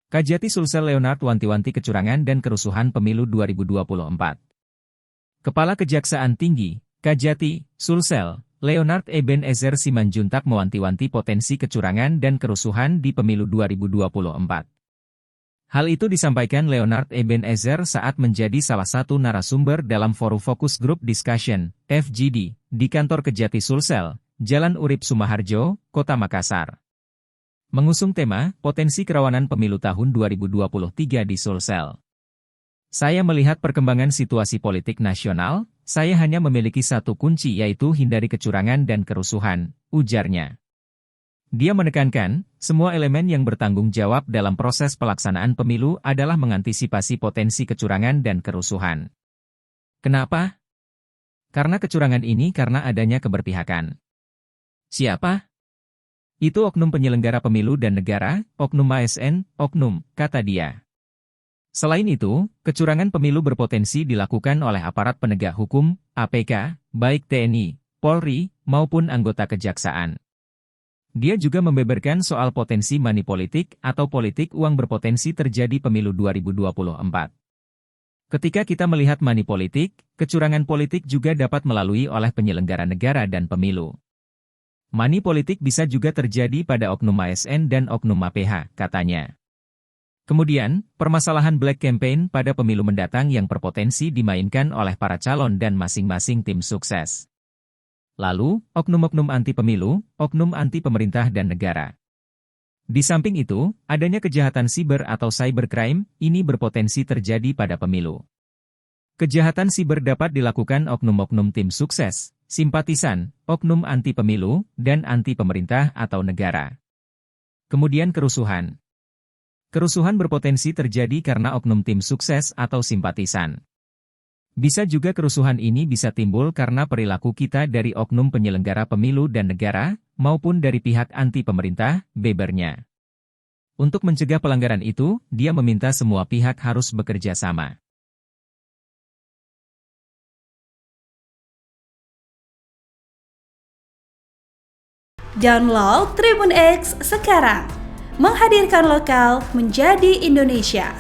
Kajati Sulsel Leonard wanti-wanti kecurangan dan kerusuhan pemilu 2024. Kepala Kejaksaan Tinggi, Kajati Sulsel Leonard Ebenezer Simanjuntak mewanti-wanti potensi kecurangan dan kerusuhan di pemilu 2024. Hal itu disampaikan Leonard Ebenezer saat menjadi salah satu narasumber dalam Forum Focus Group Discussion, FGD, di kantor Kejati Sulsel, Jalan Urip Sumaharjo, Kota Makassar. Mengusung tema, potensi kerawanan pemilu tahun 2023 di Sulsel. Saya melihat perkembangan situasi politik nasional, saya hanya memiliki satu kunci yaitu hindari kecurangan dan kerusuhan, ujarnya. Dia menekankan, semua elemen yang bertanggung jawab dalam proses pelaksanaan pemilu adalah mengantisipasi potensi kecurangan dan kerusuhan. Kenapa? Karena kecurangan ini karena adanya keberpihakan. Siapa? Itu oknum penyelenggara pemilu dan negara, oknum ASN, oknum, kata dia. Selain itu, kecurangan pemilu berpotensi dilakukan oleh aparat penegak hukum, APK, baik TNI, Polri, maupun anggota kejaksaan. Dia juga membeberkan soal potensi money politik atau politik uang berpotensi terjadi pemilu 2024. Ketika kita melihat money politik, kecurangan politik juga dapat melalui oleh penyelenggara negara dan pemilu. Money politik bisa juga terjadi pada oknum ASN dan oknum APH, katanya. Kemudian, permasalahan black campaign pada pemilu mendatang yang berpotensi dimainkan oleh para calon dan masing-masing tim sukses. Lalu, oknum-oknum anti pemilu, oknum anti pemerintah dan negara. Di samping itu, adanya kejahatan siber atau cybercrime, ini berpotensi terjadi pada pemilu. Kejahatan siber dapat dilakukan oknum-oknum tim sukses, simpatisan, oknum anti pemilu, dan anti pemerintah atau negara. Kemudian kerusuhan. Kerusuhan berpotensi terjadi karena oknum tim sukses atau simpatisan. Bisa juga kerusuhan ini bisa timbul karena perilaku kita dari oknum penyelenggara pemilu dan negara, maupun dari pihak anti pemerintah, bebernya. Untuk mencegah pelanggaran itu, dia meminta semua pihak harus bekerja sama. Download Tribun X sekarang, menghadirkan lokal menjadi Indonesia.